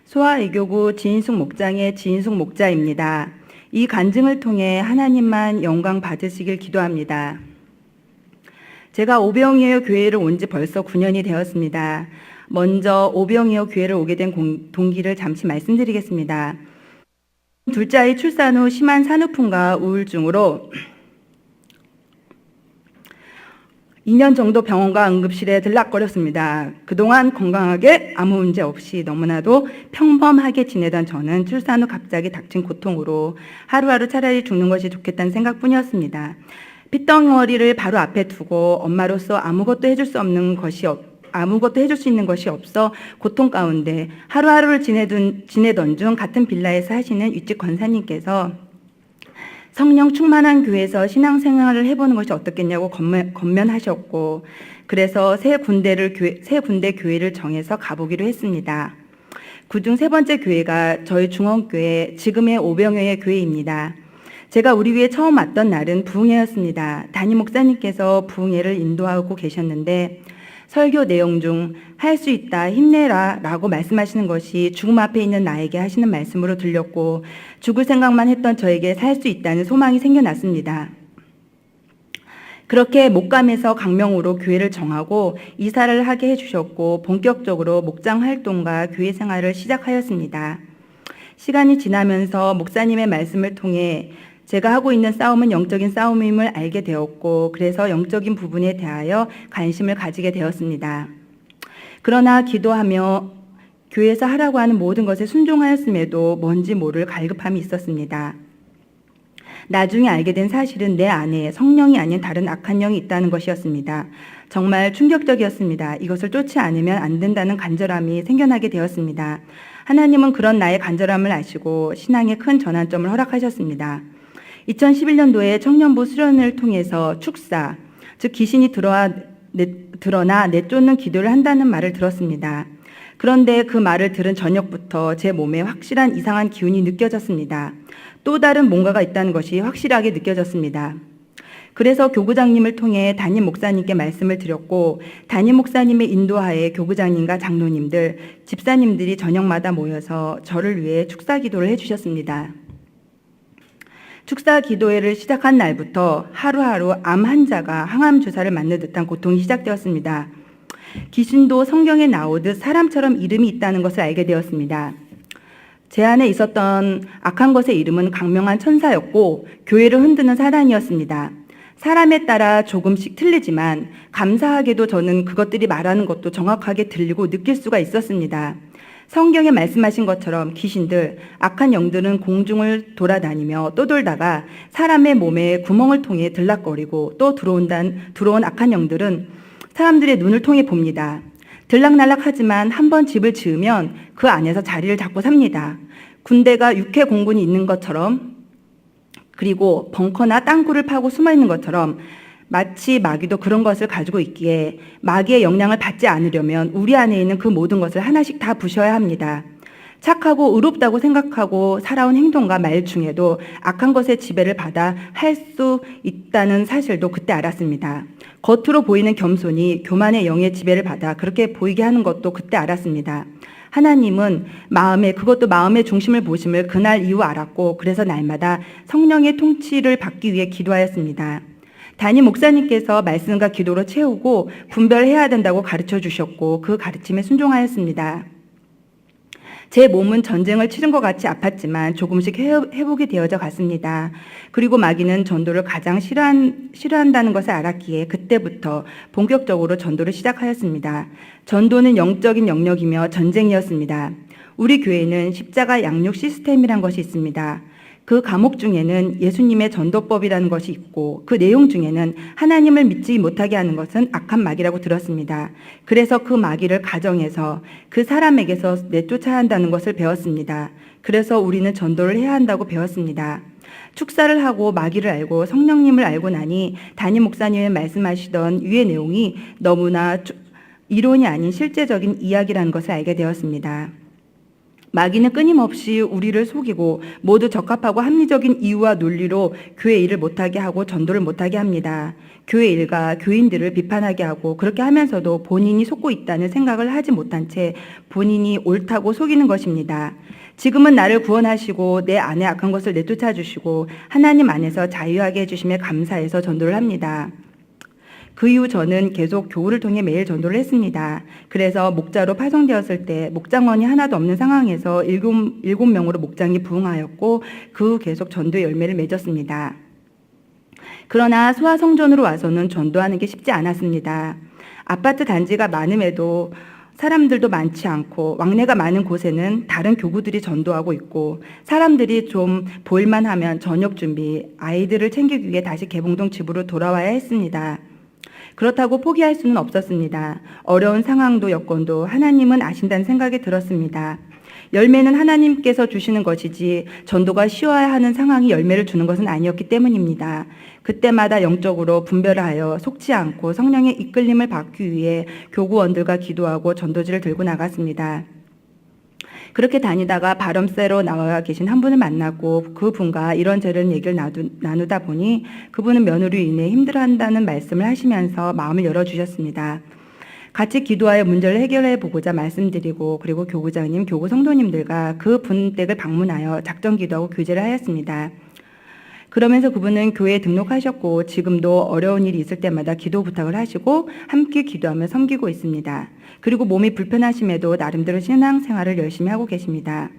소아이교구 지인숙 목장의 지인숙 목자입니다. 이 간증을 통해 하나님만 영광 받으시길 기도합니다. 제가 오병이어 교회를 온 지 벌써 9년이 되었습니다. 먼저 오병이어 교회를 오게 된 동기를 잠시 말씀드리겠습니다. 둘째 아이 출산 후 심한 산후풍과 우울증으로 2년 정도 병원과 응급실에 들락거렸습니다. 그동안 건강하게 아무 문제 없이 너무나도 평범하게 지내던 저는 출산 후 갑자기 닥친 고통으로 하루하루 차라리 죽는 것이 좋겠다는 생각뿐이었습니다. 핏덩어리를 바로 앞에 두고 엄마로서 아무것도 해줄 수 있는 것이 없어 고통 가운데 하루하루를 지내던 중 같은 빌라에서 하시는 윗집 권사님께서 성령 충만한 교회에서 신앙생활을 해보는 것이 어떻겠냐고 건면하셨고, 그래서 세 군데 교회를 정해서 가보기로 했습니다. 그중 세 번째 교회가 저희 중원교회, 지금의 오병이어 교회입니다. 제가 우리 교회에 처음 왔던 날은 부흥회였습니다. 담임 목사님께서 부흥회를 인도하고 계셨는데 설교 내용 중 할 수 있다, 힘내라 라고 말씀하시는 것이 죽음 앞에 있는 나에게 하시는 말씀으로 들렸고, 죽을 생각만 했던 저에게 살 수 있다는 소망이 생겨났습니다. 그렇게 목감에서 강명으로 교회를 정하고 이사를 하게 해주셨고, 본격적으로 목장 활동과 교회 생활을 시작하였습니다. 시간이 지나면서 목사님의 말씀을 통해 제가 하고 있는 싸움은 영적인 싸움임을 알게 되었고, 그래서 영적인 부분에 대하여 관심을 가지게 되었습니다. 그러나 기도하며 교회에서 하라고 하는 모든 것에 순종하였음에도 뭔지 모를 갈급함이 있었습니다. 나중에 알게 된 사실은 내 안에 성령이 아닌 다른 악한 영이 있다는 것이었습니다. 정말 충격적이었습니다. 이것을 쫓지 않으면 안 된다는 간절함이 생겨나게 되었습니다. 하나님은 그런 나의 간절함을 아시고 신앙의 큰 전환점을 허락하셨습니다. 2011년도에 청년부 수련을 통해서 축사, 즉 귀신이 드러나 내쫓는 기도를 한다는 말을 들었습니다. 그런데 그 말을 들은 저녁부터 제 몸에 확실한 이상한 기운이 느껴졌습니다. 또 다른 뭔가가 있다는 것이 확실하게 느껴졌습니다. 그래서 교구장님을 통해 담임 목사님께 말씀을 드렸고, 담임 목사님의 인도하에 교구장님과 장로님들, 집사님들이 저녁마다 모여서 저를 위해 축사 기도를 해주셨습니다. 축사 기도회를 시작한 날부터 하루하루 암 환자가 항암 주사를 맞는 듯한 고통이 시작되었습니다. 귀신도 성경에 나오듯 사람처럼 이름이 있다는 것을 알게 되었습니다. 제 안에 있었던 악한 것의 이름은 강명한 천사였고 교회를 흔드는 사단이었습니다. 사람에 따라 조금씩 틀리지만 감사하게도 저는 그것들이 말하는 것도 정확하게 들리고 느낄 수가 있었습니다. 성경에 말씀하신 것처럼 귀신들, 악한 영들은 공중을 돌아다니며 또 돌다가 사람의 몸에 구멍을 통해 들락거리고 또 들어온 악한 영들은 사람들의 눈을 통해 봅니다. 들락날락하지만 한번 집을 지으면 그 안에서 자리를 잡고 삽니다. 군대가 육해 공군이 있는 것처럼, 그리고 벙커나 땅굴을 파고 숨어 있는 것처럼 마치 마귀도 그런 것을 가지고 있기에 마귀의 영향을 받지 않으려면 우리 안에 있는 그 모든 것을 하나씩 다 부셔야 합니다. 착하고 의롭다고 생각하고 살아온 행동과 말 중에도 악한 것의 지배를 받아 할 수 있다는 사실도 그때 알았습니다. 겉으로 보이는 겸손이 교만의 영의 지배를 받아 그렇게 보이게 하는 것도 그때 알았습니다. 하나님은 그것도 마음의 중심을 보심을 그날 이후 알았고, 그래서 날마다 성령의 통치를 받기 위해 기도하였습니다. 담임 목사님께서 말씀과 기도로 채우고 분별해야 된다고 가르쳐 주셨고 그 가르침에 순종하였습니다. 제 몸은 전쟁을 치른 것 같이 아팠지만 조금씩 회복이 되어져 갔습니다. 그리고 마귀는 전도를 가장 싫어한다는 것을 알았기에 그때부터 본격적으로 전도를 시작하였습니다. 전도는 영적인 영역이며 전쟁이었습니다. 우리 교회는 십자가 양육 시스템이란 것이 있습니다. 그 과목 중에는 예수님의 전도법이라는 것이 있고 그 내용 중에는 하나님을 믿지 못하게 하는 것은 악한 마귀라고 들었습니다. 그래서 그 마귀를 가정에서 그 사람에게서 내쫓아야 한다는 것을 배웠습니다. 그래서 우리는 전도를 해야 한다고 배웠습니다. 축사를 하고 마귀를 알고 성령님을 알고 나니 담임 목사님이 말씀하시던 위의 내용이 너무나 이론이 아닌 실제적인 이야기라는 것을 알게 되었습니다. 마귀는 끊임없이 우리를 속이고 모두 적합하고 합리적인 이유와 논리로 교회 일을 못하게 하고 전도를 못하게 합니다. 교회 일과 교인들을 비판하게 하고 그렇게 하면서도 본인이 속고 있다는 생각을 하지 못한 채 본인이 옳다고 속이는 것입니다. 지금은 나를 구원하시고 내 안에 악한 것을 내쫓아 주시고 하나님 안에서 자유하게 해주심에 감사해서 전도를 합니다. 그 이후 저는 계속 교우를 통해 매일 전도를 했습니다. 그래서 목자로 파송되었을 때 목장원이 하나도 없는 상황에서 일곱 명으로 목장이 부흥하였고 그 후 계속 전도의 열매를 맺었습니다. 그러나 소아성전으로 와서는 전도하는 게 쉽지 않았습니다. 아파트 단지가 많음에도 사람들도 많지 않고 왕래가 많은 곳에는 다른 교구들이 전도하고 있고 사람들이 좀 보일만 하면 저녁 준비, 아이들을 챙기기 위해 다시 개봉동 집으로 돌아와야 했습니다. 그렇다고 포기할 수는 없었습니다. 어려운 상황도 여건도 하나님은 아신다는 생각이 들었습니다. 열매는 하나님께서 주시는 것이지 전도가 쉬워야 하는 상황이 열매를 주는 것은 아니었기 때문입니다. 그때마다 영적으로 분별을 하여 속지 않고 성령의 이끌림을 받기 위해 교구원들과 기도하고 전도지를 들고 나갔습니다. 그렇게 다니다가 바람쐬러 나와 계신 한 분을 만났고 그분과 이런저런 얘기를 나누다 보니 그분은 며느리로 인해 힘들어한다는 말씀을 하시면서 마음을 열어주셨습니다. 같이 기도하여 문제를 해결해 보고자 말씀드리고 그리고 교구장님, 교구 성도님들과 그분 댁을 방문하여 작전 기도하고 교제를 하였습니다. 그러면서 그분은 교회에 등록하셨고 지금도 어려운 일이 있을 때마다 기도 부탁을 하시고 함께 기도하며 섬기고 있습니다. 그리고 몸이 불편하심에도 나름대로 신앙생활을 열심히 하고 계십니다.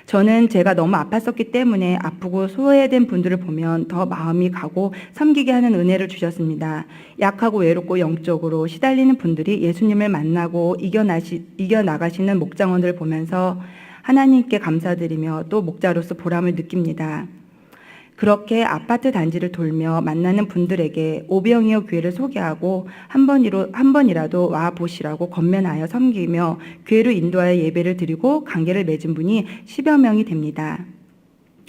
저는 제가 너무 아팠었기 때문에 아프고 소외된 분들을 보면 더 마음이 가고 섬기게 하는 은혜를 주셨습니다. 약하고 외롭고 영적으로 시달리는 분들이 예수님을 만나고 이겨나가시는 목장원들을 보면서 하나님께 감사드리며 또 목자로서 보람을 느낍니다. 그렇게 아파트 단지를 돌며 만나는 분들에게 오병이어 교회를 소개하고 한 번이라도 와 보시라고 건면하여 섬기며 교회로 인도하여 예배를 드리고 관계를 맺은 분이 10여 명이 됩니다.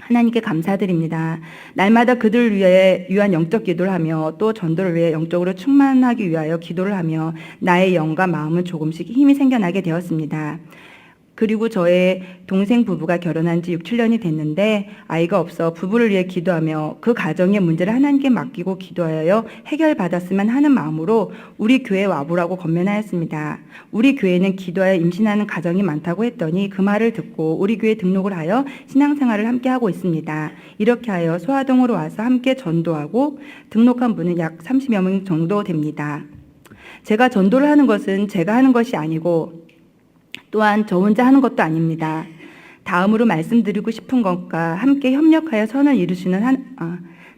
하나님께 감사드립니다. 날마다 그들을 위한 영적 기도를 하며 또 전도를 위해 영적으로 충만하기 위하여 기도를 하며 나의 영과 마음은 조금씩 힘이 생겨나게 되었습니다. 그리고 저의 동생 부부가 결혼한 지 6, 7년이 됐는데 아이가 없어 부부를 위해 기도하며 그 가정의 문제를 하나님께 맡기고 기도하여 해결받았으면 하는 마음으로 우리 교회에 와보라고 건면하였습니다. 우리 교회는 기도하여 임신하는 가정이 많다고 했더니 그 말을 듣고 우리 교회에 등록을 하여 신앙생활을 함께 하고 있습니다. 이렇게 하여 소아동으로 와서 함께 전도하고 등록한 분은 약 30여 명 정도 됩니다. 제가 전도를 하는 것은 제가 하는 것이 아니고 또한 저 혼자 하는 것도 아닙니다. 다음으로 말씀드리고 싶은 것과 함께 협력하여 선을 이루시는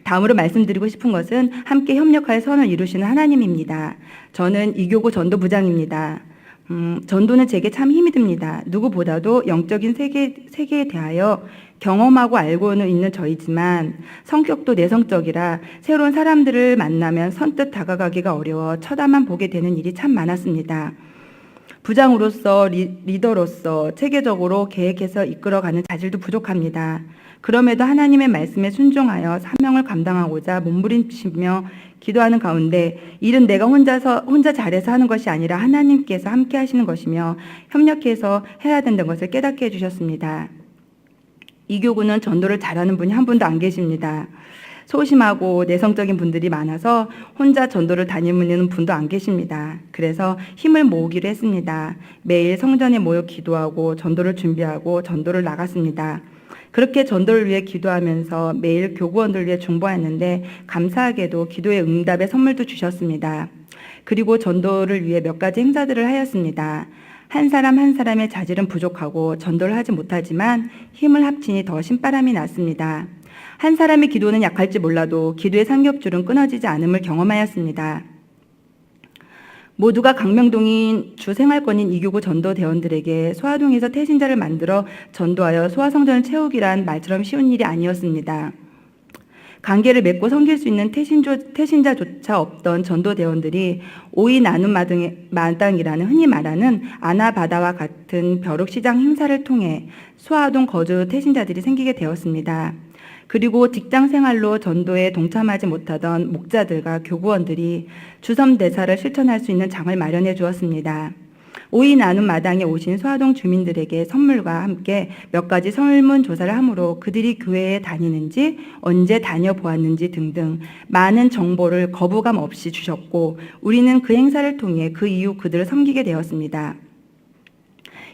다음으로 말씀드리고 싶은 것은 함께 협력하여 선을 이루시는 하나님입니다. 저는 이교구 전도부장입니다. 전도는 제게 참 힘이 듭니다. 누구보다도 영적인 세계에 대하여 경험하고 알고는 있는 저이지만 성격도 내성적이라 새로운 사람들을 만나면 선뜻 다가가기가 어려워 쳐다만 보게 되는 일이 참 많았습니다. 부장으로서 리더로서 체계적으로 계획해서 이끌어가는 자질도 부족합니다. 그럼에도 하나님의 말씀에 순종하여 사명을 감당하고자 몸부림치며 기도하는 가운데 일은 내가 혼자 잘해서 하는 것이 아니라 하나님께서 함께 하시는 것이며 협력해서 해야 된다는 것을 깨닫게 해주셨습니다. 이 교구는 전도를 잘하는 분이 한 분도 안 계십니다. 소심하고 내성적인 분들이 많아서 혼자 전도를 다니는 분도 안 계십니다. 그래서 힘을 모으기로 했습니다. 매일 성전에 모여 기도하고 전도를 준비하고 전도를 나갔습니다. 그렇게 전도를 위해 기도하면서 매일 교구원들을 위해 중보했는데 감사하게도 기도의 응답의 선물도 주셨습니다. 그리고 전도를 위해 몇 가지 행사들을 하였습니다. 한 사람 한 사람의 자질은 부족하고 전도를 하지 못하지만 힘을 합치니 더 신바람이 났습니다. 한 사람의 기도는 약할지 몰라도 기도의 삼겹줄은 끊어지지 않음을 경험하였습니다. 모두가 강명동인 주 생활권인 이교구 전도대원들에게 소아동에서 태신자를 만들어 전도하여 소아성전을 채우기란 말처럼 쉬운 일이 아니었습니다. 관계를 맺고 섬길 수 있는 태신자조차 없던 전도대원들이 오이 나눔 마당이라는 흔히 말하는 아나바다와 같은 벼룩시장 행사를 통해 소아동 거주 태신자들이 생기게 되었습니다. 그리고 직장 생활로 전도에 동참하지 못하던 목자들과 교구원들이 주섬대사를 실천할 수 있는 장을 마련해 주었습니다. 오이 나눔 마당에 오신 소아동 주민들에게 선물과 함께 몇 가지 설문조사를 함으로 그들이 교회에 다니는지, 언제 다녀보았는지 등등 많은 정보를 거부감 없이 주셨고, 우리는 그 행사를 통해 그 이후 그들을 섬기게 되었습니다.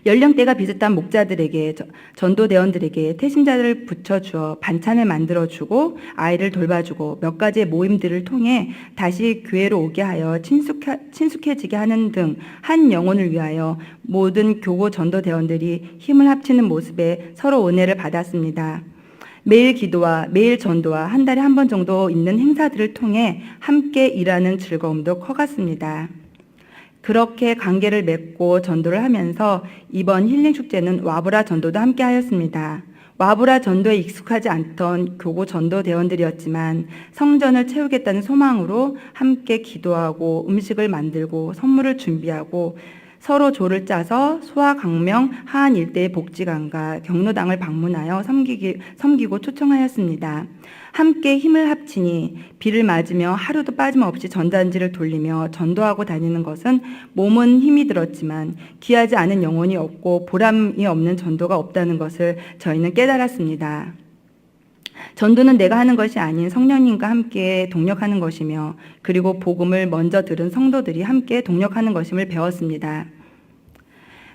연령대가 비슷한 목자들에게, 전도대원들에게 태신자를 붙여주어 반찬을 만들어주고 아이를 돌봐주고 몇 가지의 모임들을 통해 다시 교회로 오게 하여 친숙해지게 하는 등 한 영혼을 위하여 모든 교고 전도대원들이 힘을 합치는 모습에 서로 은혜를 받았습니다. 매일 기도와 매일 전도와 한 달에 한 번 정도 있는 행사들을 통해 함께 일하는 즐거움도 커갔습니다. 그렇게 관계를 맺고 전도를 하면서 이번 힐링 축제는 와브라 전도도 함께 하였습니다. 와브라 전도에 익숙하지 않던 교구 전도대원들이었지만 성전을 채우겠다는 소망으로 함께 기도하고 음식을 만들고 선물을 준비하고 서로 조를 짜서 소아 강명 하안 일대의 복지관과 경로당을 방문하여 섬기고 초청하였습니다. 함께 힘을 합치니 비를 맞으며 하루도 빠짐없이 전단지를 돌리며 전도하고 다니는 것은 몸은 힘이 들었지만 귀하지 않은 영혼이 없고 보람이 없는 전도가 없다는 것을 저희는 깨달았습니다. 전도는 내가 하는 것이 아닌 성령님과 함께 동력하는 것이며, 그리고 복음을 먼저 들은 성도들이 함께 동력하는 것임을 배웠습니다.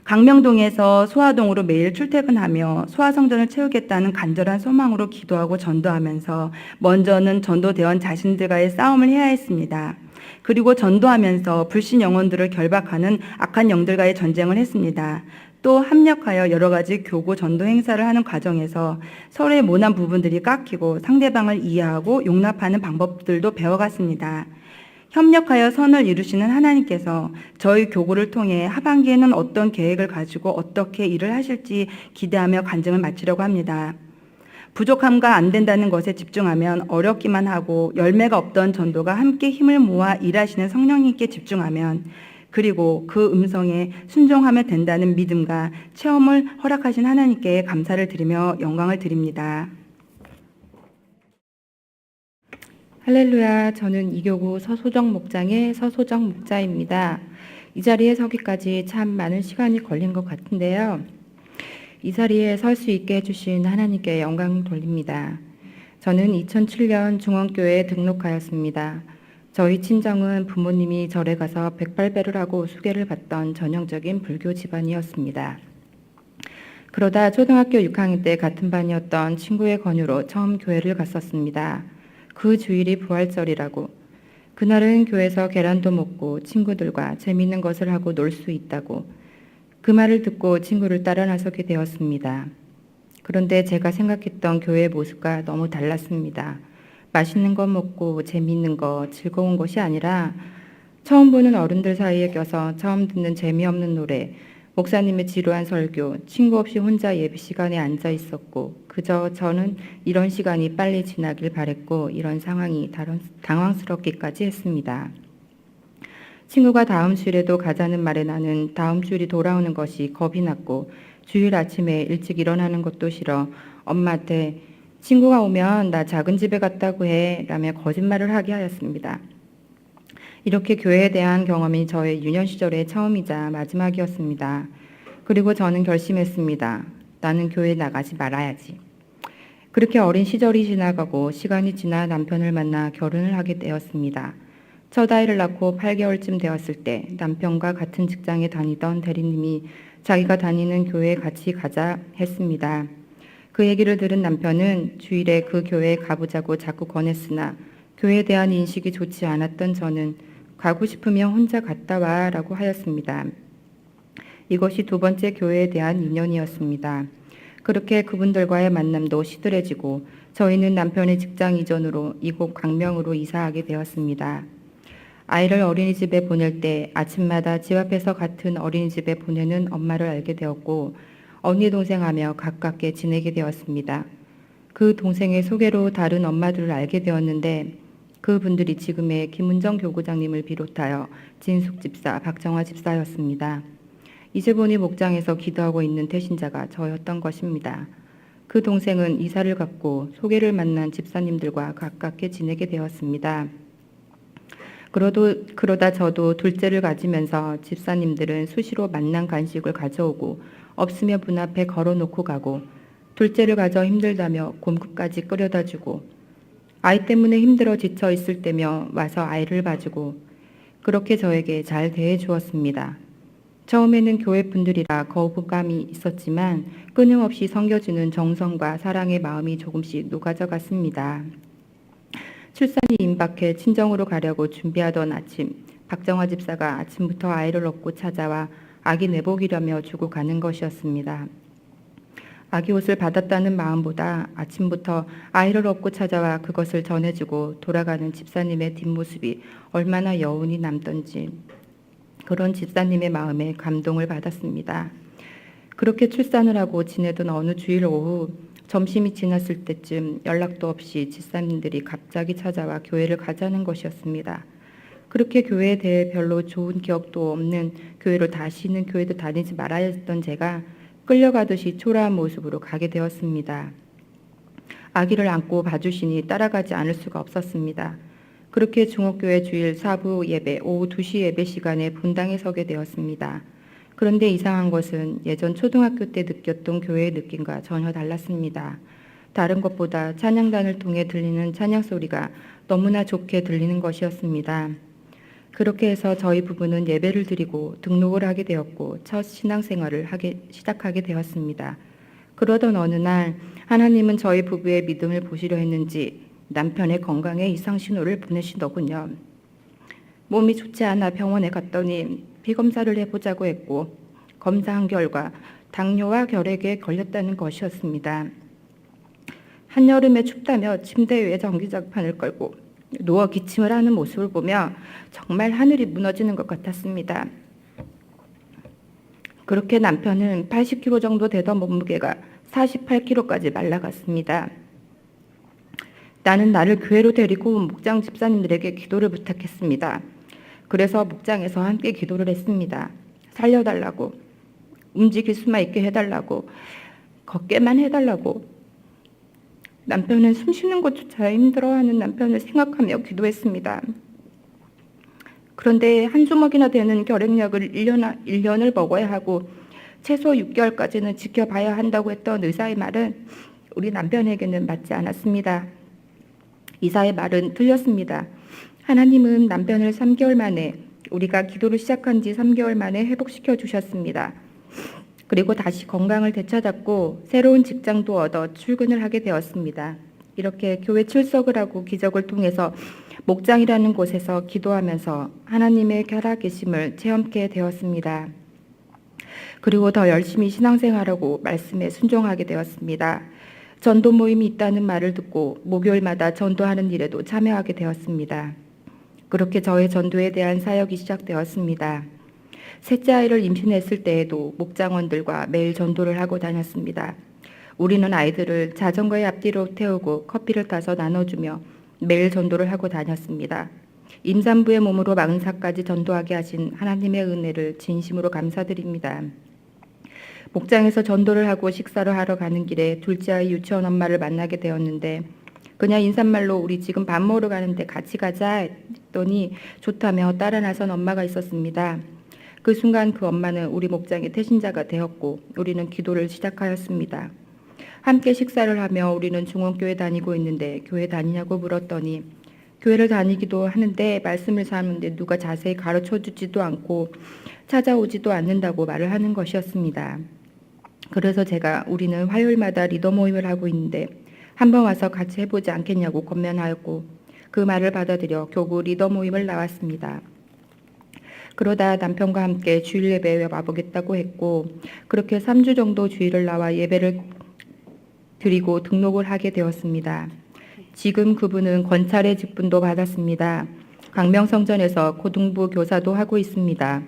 강명동에서 소아동으로 매일 출퇴근하며 소아성전을 채우겠다는 간절한 소망으로 기도하고 전도하면서 먼저는 전도대원 자신들과의 싸움을 해야 했습니다. 그리고 전도하면서 불신 영혼들을 결박하는 악한 영들과의 전쟁을 했습니다. 또 합력하여 여러 가지 교구 전도 행사를 하는 과정에서 서로의 모난 부분들이 깎이고 상대방을 이해하고 용납하는 방법들도 배워갔습니다. 협력하여 선을 이루시는 하나님께서 저희 교구를 통해 하반기에는 어떤 계획을 가지고 어떻게 일을 하실지 기대하며 간증을 마치려고 합니다. 부족함과 안 된다는 것에 집중하면 어렵기만 하고, 열매가 없던 전도가 함께 힘을 모아 일하시는 성령님께 집중하면, 그리고 그 음성에 순종하면 된다는 믿음과 체험을 허락하신 하나님께 감사를 드리며 영광을 드립니다. 할렐루야. 저는 이교구 서소정 목장의 서소정 목자입니다. 이 자리에 서기까지 참 많은 시간이 걸린 것 같은데요. 이 자리에 설 수 있게 해주신 하나님께 영광 돌립니다. 저는 2007년 중원교회에 등록하였습니다. 저희 친정은 부모님이 절에 가서 백발배를 하고 수계를 받던 전형적인 불교 집안이었습니다. 그러다 초등학교 6학년 때 같은 반이었던 친구의 권유로 처음 교회를 갔었습니다. 그 주일이 부활절이라고, 그날은 교회에서 계란도 먹고 친구들과 재미있는 것을 하고 놀 수 있다고, 그 말을 듣고 친구를 따라 나서게 되었습니다. 그런데 제가 생각했던 교회의 모습과 너무 달랐습니다. 맛있는 거 먹고 재미있는 거, 즐거운 것이 아니라 처음 보는 어른들 사이에 껴서 처음 듣는 재미없는 노래, 목사님의 지루한 설교, 친구 없이 혼자 예배 시간에 앉아 있었고, 그저 저는 이런 시간이 빨리 지나길 바랬고, 이런 상황이 당황스럽기까지 했습니다. 친구가 다음 주일에도 가자는 말에 나는 다음 주일이 돌아오는 것이 겁이 났고, 주일 아침에 일찍 일어나는 것도 싫어 엄마한테 친구가 오면 나 작은 집에 갔다고 해 라며 거짓말을 하게 하였습니다. 이렇게 교회에 대한 경험이 저의 유년 시절의 처음이자 마지막이었습니다. 그리고 저는 결심했습니다. 나는 교회에 나가지 말아야지. 그렇게 어린 시절이 지나가고 시간이 지나 남편을 만나 결혼을 하게 되었습니다. 첫 아이를 낳고 8개월쯤 되었을 때 남편과 같은 직장에 다니던 대리님이 자기가 다니는 교회에 같이 가자 했습니다. 그 얘기를 들은 남편은 주일에 그 교회에 가보자고 자꾸 권했으나 교회에 대한 인식이 좋지 않았던 저는 가고 싶으면 혼자 갔다 와 라고 하였습니다. 이것이 두 번째 교회에 대한 인연이었습니다. 그렇게 그분들과의 만남도 시들해지고 저희는 남편의 직장 이전으로 이곳 광명으로 이사하게 되었습니다. 아이를 어린이집에 보낼 때 아침마다 집 앞에서 같은 어린이집에 보내는 엄마를 알게 되었고, 언니 동생하며 가깝게 지내게 되었습니다. 그 동생의 소개로 다른 엄마들을 알게 되었는데, 그분들이 지금의 김은정 교구장님을 비롯하여 진숙 집사, 박정화 집사였습니다. 이제 보니 목장에서 기도하고 있는 태신자가 저였던 것입니다. 그 동생은 이사를 갔고 소개를 만난 집사님들과 가깝게 지내게 되었습니다. 그러다 저도 둘째를 가지면서 집사님들은 수시로 맛난 간식을 가져오고 없으면 문 앞에 걸어놓고 가고 둘째를 가져 힘들다며 곰국까지 끓여다 주고 아이 때문에 힘들어 지쳐 있을 때며 와서 아이를 봐주고 그렇게 저에게 잘 대해 주었습니다. 처음에는 교회 분들이라 거부감이 있었지만 끊임없이 섬겨주는 정성과 사랑의 마음이 조금씩 녹아져 갔습니다. 출산이 임박해 친정으로 가려고 준비하던 아침, 박정화 집사가 아침부터 아이를 업고 찾아와 아기 내복이라며 주고 가는 것이었습니다. 아기 옷을 받았다는 마음보다 아침부터 아이를 업고 찾아와 그것을 전해주고 돌아가는 집사님의 뒷모습이 얼마나 여운이 남던지 그런 집사님의 마음에 감동을 받았습니다. 그렇게 출산을 하고 지내던 어느 주일 오후 점심이 지났을 때쯤 연락도 없이 집사님들이 갑자기 찾아와 교회를 가자는 것이었습니다. 그렇게 교회에 대해 별로 좋은 기억도 없는 교회로 다시는 교회도 다니지 말아야 했던 제가 끌려가듯이 초라한 모습으로 가게 되었습니다. 아기를 안고 봐주시니 따라가지 않을 수가 없었습니다. 그렇게 중옥교회 주일 사부 예배, 오후 2시 예배 시간에 본당에 서게 되었습니다. 그런데 이상한 것은 예전 초등학교 때 느꼈던 교회의 느낌과 전혀 달랐습니다. 다른 것보다 찬양단을 통해 들리는 찬양 소리가 너무나 좋게 들리는 것이었습니다. 그렇게 해서 저희 부부는 예배를 드리고 등록을 하게 되었고 첫 신앙생활을 시작하게 되었습니다. 그러던 어느 날 하나님은 저희 부부의 믿음을 보시려 했는지 남편의 건강에 이상 신호를 보내시더군요. 몸이 좋지 않아 병원에 갔더니 피검사를 해보자고 했고 검사한 결과 당뇨와 결핵에 걸렸다는 것이었습니다. 한여름에 춥다며 침대 위에 전기장판을 걸고 누워 기침을 하는 모습을 보며 정말 하늘이 무너지는 것 같았습니다. 그렇게 남편은 80kg 정도 되던 몸무게가 48kg까지 말라갔습니다. 나는 나를 교회로 데리고 온 목장 집사님들에게 기도를 부탁했습니다. 그래서 목장에서 함께 기도를 했습니다. 살려달라고, 움직일 수만 있게 해달라고, 걷게만 해달라고. 남편은 숨 쉬는 것조차 힘들어하는 남편을 생각하며 기도했습니다. 그런데 한 주먹이나 되는 결핵약을 1년을 먹어야 하고 최소 6개월까지는 지켜봐야 한다고 했던 의사의 말은 우리 남편에게는 맞지 않았습니다. 의사의 말은 틀렸습니다. 하나님은 남편을 3개월 만에 우리가 기도를 시작한 지 3개월 만에 회복시켜 주셨습니다. 그리고 다시 건강을 되찾았고 새로운 직장도 얻어 출근을 하게 되었습니다. 이렇게 교회 출석을 하고 기적을 통해서 목장이라는 곳에서 기도하면서 하나님의 살아계심을 체험하게 되었습니다. 그리고 더 열심히 신앙생활하고 말씀에 순종하게 되었습니다. 전도 모임이 있다는 말을 듣고 목요일마다 전도하는 일에도 참여하게 되었습니다. 그렇게 저의 전도에 대한 사역이 시작되었습니다. 셋째 아이를 임신했을 때에도 목장원들과 매일 전도를 하고 다녔습니다. 우리는 아이들을 자전거의 앞뒤로 태우고 커피를 타서 나눠주며 매일 전도를 하고 다녔습니다. 임산부의 몸으로 40살까지 전도하게 하신 하나님의 은혜를 진심으로 감사드립니다. 목장에서 전도를 하고 식사를 하러 가는 길에 둘째 아이 유치원 엄마를 만나게 되었는데 그냥 인사말로 우리 지금 밥 먹으러 가는데 같이 가자 했더니 좋다며 따라 나선 엄마가 있었습니다. 그 순간 그 엄마는 우리 목장의 태신자가 되었고 우리는 기도를 시작하였습니다. 함께 식사를 하며 우리는 중원교회 다니고 있는데 교회 다니냐고 물었더니 교회를 다니기도 하는데 말씀을 사는데 누가 자세히 가르쳐 주지도 않고 찾아오지도 않는다고 말을 하는 것이었습니다. 그래서 제가 우리는 화요일마다 리더 모임을 하고 있는데 한번 와서 같이 해보지 않겠냐고 권면하였고 그 말을 받아들여 교구 리더 모임을 나왔습니다. 그러다 남편과 함께 주일 예배에 와보겠다고 했고 그렇게 3주 정도 주일을 나와 예배를 드리고 등록을 하게 되었습니다. 지금 그분은 권찰의 직분도 받았습니다. 광명성전에서 고등부 교사도 하고 있습니다.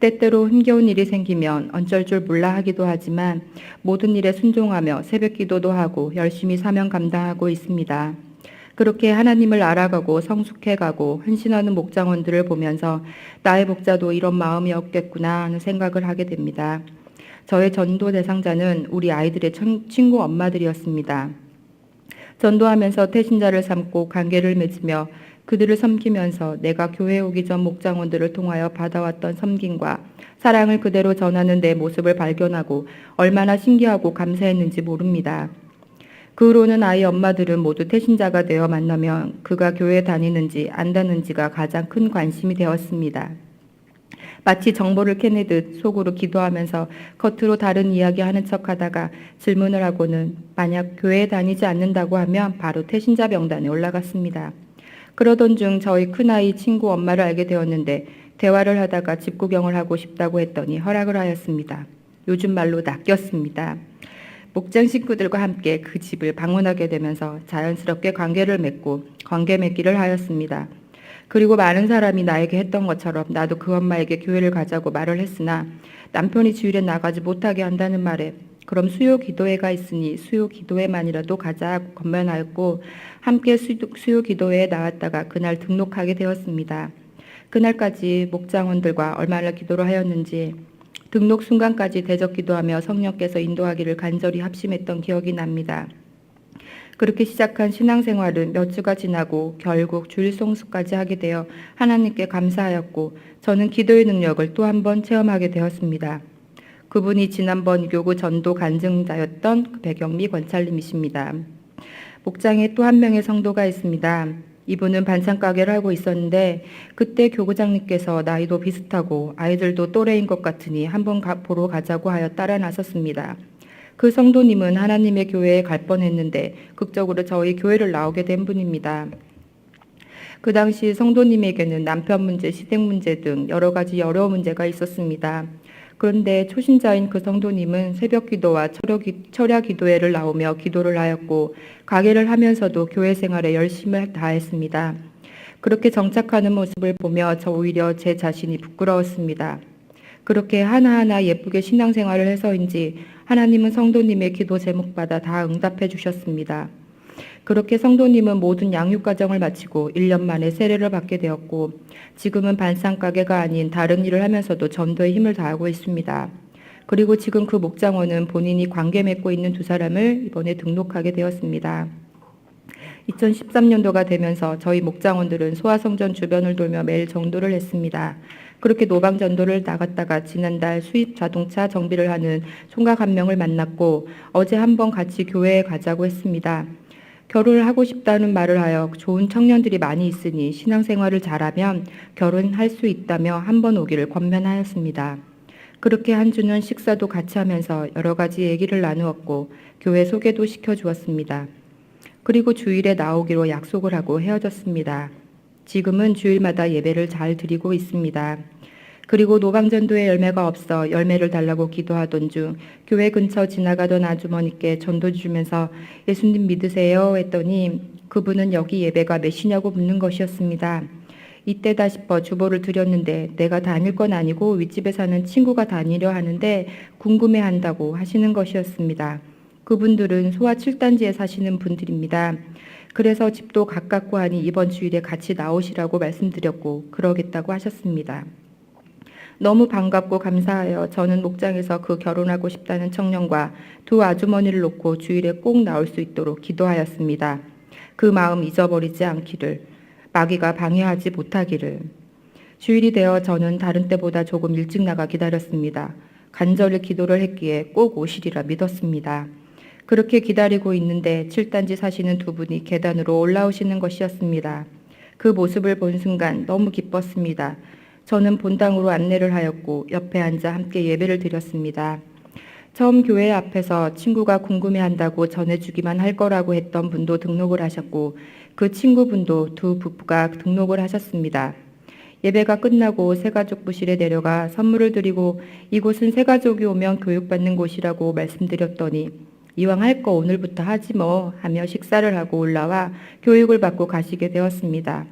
때때로 힘겨운 일이 생기면 어쩔 줄 몰라 하기도 하지만 모든 일에 순종하며 새벽 기도도 하고 열심히 사명 감당하고 있습니다. 그렇게 하나님을 알아가고 성숙해가고 헌신하는 목장원들을 보면서 나의 목자도 이런 마음이었겠구나 하는 생각을 하게 됩니다. 저의 전도 대상자는 우리 아이들의 친구 엄마들이었습니다. 전도하면서 태신자를 삼고 관계를 맺으며 그들을 섬기면서 내가 교회 오기 전 목장원들을 통하여 받아왔던 섬김과 사랑을 그대로 전하는 내 모습을 발견하고 얼마나 신기하고 감사했는지 모릅니다. 그 후로는 아이 엄마들은 모두 태신자가 되어 만나면 그가 교회에 다니는지 안 다니는지가 가장 큰 관심이 되었습니다. 마치 정보를 캐내듯 속으로 기도하면서 겉으로 다른 이야기 하는 척 하다가 질문을 하고는 만약 교회에 다니지 않는다고 하면 바로 태신자 명단에 올라갔습니다. 그러던 중 저희 큰아이 친구 엄마를 알게 되었는데 대화를 하다가 집 구경을 하고 싶다고 했더니 허락을 하였습니다. 요즘 말로 낚였습니다. 목장 식구들과 함께 그 집을 방문하게 되면서 자연스럽게 관계를 맺고 관계 맺기를 하였습니다. 그리고 많은 사람이 나에게 했던 것처럼 나도 그 엄마에게 교회를 가자고 말을 했으나 남편이 주일에 나가지 못하게 한다는 말에 그럼 수요 기도회가 있으니 수요 기도회만이라도 가자고 건면하였고 함께 수요 기도회에 나왔다가 그날 등록하게 되었습니다. 그날까지 목장원들과 얼마나 기도를 하였는지 등록 순간까지 대적 기도하며 성령께서 인도하기를 간절히 합심했던 기억이 납니다. 그렇게 시작한 신앙생활은 몇 주가 지나고 결국 주일 성수까지 하게 되어 하나님께 감사하였고 저는 기도의 능력을 또 한 번 체험하게 되었습니다. 그분이 지난번 교구 전도 간증자였던 배경미 권찰님이십니다. 목장에 또 한 명의 성도가 있습니다. 이분은 반찬가게를 하고 있었는데 그때 교구장님께서 나이도 비슷하고 아이들도 또래인 것 같으니 한번 보러 가자고 하여 따라 나섰습니다. 그 성도님은 하나님의 교회에 갈 뻔했는데 극적으로 저희 교회를 나오게 된 분입니다. 그 당시 성도님에게는 남편 문제, 시댁 문제 등 여러 가지 어려운 문제가 있었습니다. 그런데 초신자인 그 성도님은 새벽 기도와 철야 기도회를 나오며 기도를 하였고 가게를 하면서도 교회 생활에 열심을 다했습니다. 그렇게 정착하는 모습을 보며 저 오히려 제 자신이 부끄러웠습니다. 그렇게 하나하나 예쁘게 신앙생활을 해서인지 하나님은 성도님의 기도 제목마다 다 응답해 주셨습니다. 그렇게 성도님은 모든 양육과정을 마치고 1년 만에 세례를 받게 되었고 지금은 반찬가게가 아닌 다른 일을 하면서도 전도에 힘을 다하고 있습니다. 그리고 지금 그 목장원은 본인이 관계 맺고 있는 두 사람을 이번에 등록하게 되었습니다. 2013년도가 되면서 저희 목장원들은 소아성전 주변을 돌며 매일 전도를 했습니다. 그렇게 노방전도를 나갔다가 지난달 수입 자동차 정비를 하는 총각 한 명을 만났고 어제 한번 같이 교회에 가자고 했습니다. 결혼을 하고 싶다는 말을 하여 좋은 청년들이 많이 있으니 신앙생활을 잘하면 결혼할 수 있다며 한번 오기를 권면하였습니다. 그렇게 한 주는 식사도 같이 하면서 여러 가지 얘기를 나누었고 교회 소개도 시켜주었습니다. 그리고 주일에 나오기로 약속을 하고 헤어졌습니다. 지금은 주일마다 예배를 잘 드리고 있습니다. 그리고 노방전도에 열매가 없어 열매를 달라고 기도하던 중 교회 근처 지나가던 아주머니께 전도 주면서 예수님 믿으세요 했더니 그분은 여기 예배가 몇이냐고 묻는 것이었습니다. 이때다 싶어 주보를 드렸는데 내가 다닐 건 아니고 윗집에 사는 친구가 다니려 하는데 궁금해한다고 하시는 것이었습니다. 그분들은 소아 7단지에 사시는 분들입니다. 그래서 집도 가깝고 하니 이번 주일에 같이 나오시라고 말씀드렸고 그러겠다고 하셨습니다. 너무 반갑고 감사하여 저는 목장에서 그 결혼하고 싶다는 청년과 두 아주머니를 놓고 주일에 꼭 나올 수 있도록 기도하였습니다. 그 마음 잊어버리지 않기를, 마귀가 방해하지 못하기를. 주일이 되어 저는 다른 때보다 조금 일찍 나가 기다렸습니다. 간절히 기도를 했기에 꼭 오시리라 믿었습니다. 그렇게 기다리고 있는데 7단지 사시는 두 분이 계단으로 올라오시는 것이었습니다. 그 모습을 본 순간 너무 기뻤습니다. 저는 본당으로 안내를 하였고 옆에 앉아 함께 예배를 드렸습니다. 처음 교회 앞에서 친구가 궁금해한다고 전해주기만 할 거라고 했던 분도 등록을 하셨고 그 친구분도 두 부부가 등록을 하셨습니다. 예배가 끝나고 새가족 부실에 내려가 선물을 드리고 이곳은 새가족이 오면 교육받는 곳이라고 말씀드렸더니 이왕 할 거 오늘부터 하지 뭐 하며 식사를 하고 올라와 교육을 받고 가시게 되었습니다.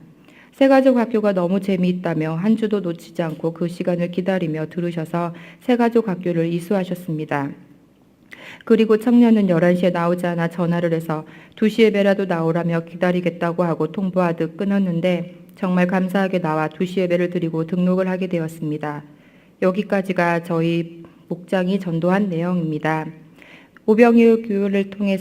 새가족 학교가 너무 재미있다며 한 주도 놓치지 않고 그 시간을 기다리며 들으셔서 새가족 학교를 이수하셨습니다. 그리고 청년은 11시에 나오지 않아 전화를 해서 2시 예배라도 나오라며 기다리겠다고 하고 통보하듯 끊었는데 정말 감사하게 나와 2시 예배를 드리고 등록을 하게 되었습니다. 여기까지가 저희 목장이 전도한 내용입니다. 오병이어 교회를 통해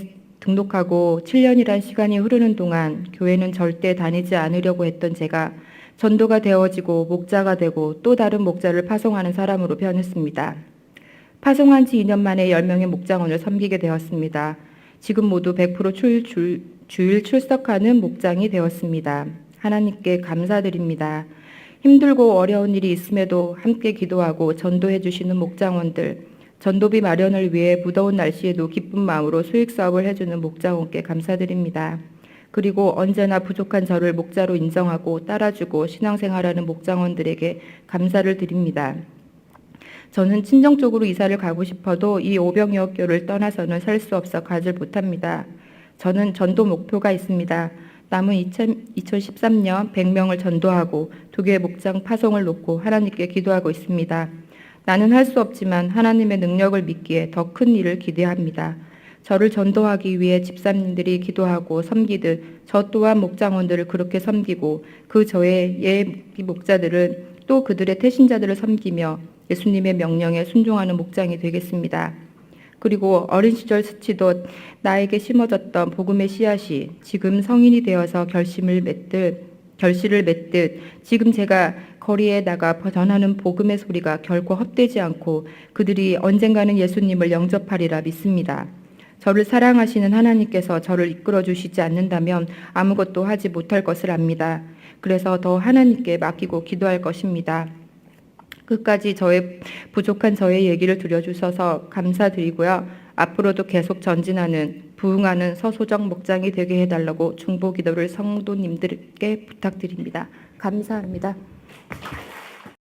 등록하고 7년이란 시간이 흐르는 동안 교회는 절대 다니지 않으려고 했던 제가 전도가 되어지고 목자가 되고 또 다른 목자를 파송하는 사람으로 변했습니다. 파송한 지 2년 만에 10명의 목장원을 섬기게 되었습니다. 지금 모두 100% 주일 출석하는 목장이 되었습니다. 하나님께 감사드립니다. 힘들고 어려운 일이 있음에도 함께 기도하고 전도해 주시는 목장원들, 전도비 마련을 위해 무더운 날씨에도 기쁜 마음으로 수익 사업을 해주는 목장원께 감사드립니다. 그리고 언제나 부족한 저를 목자로 인정하고 따라주고 신앙생활하는 목장원들에게 감사를 드립니다. 저는 친정 쪽으로 이사를 가고 싶어도 이 500여 교를 떠나서는 살 수 없어 가질 못합니다. 저는 전도 목표가 있습니다. 남은 2013년 100명을 전도하고 2개의 목장 파송을 놓고 하나님께 기도하고 있습니다. 나는 할 수 없지만 하나님의 능력을 믿기에 더 큰 일을 기대합니다. 저를 전도하기 위해 집사님들이 기도하고 섬기듯 저 또한 목장원들을 그렇게 섬기고 그 저의 예비 목자들은 또 그들의 태신자들을 섬기며 예수님의 명령에 순종하는 목장이 되겠습니다. 그리고 어린 시절 스치듯 나에게 심어졌던 복음의 씨앗이 지금 성인이 되어서 결실을 맺듯 지금 제가 거리에 나가 전하는 복음의 소리가 결코 헛되지 않고 그들이 언젠가는 예수님을 영접하리라 믿습니다. 저를 사랑하시는 하나님께서 저를 이끌어 주시지 않는다면 아무것도 하지 못할 것을 압니다. 그래서 더 하나님께 맡기고 기도할 것입니다. 끝까지 부족한 저의 얘기를 들려주셔서 감사드리고요. 앞으로도 계속 전진하는 부흥하는 서소정 목장이 되게 해달라고 중보 기도를 성도님들께 부탁드립니다. 감사합니다.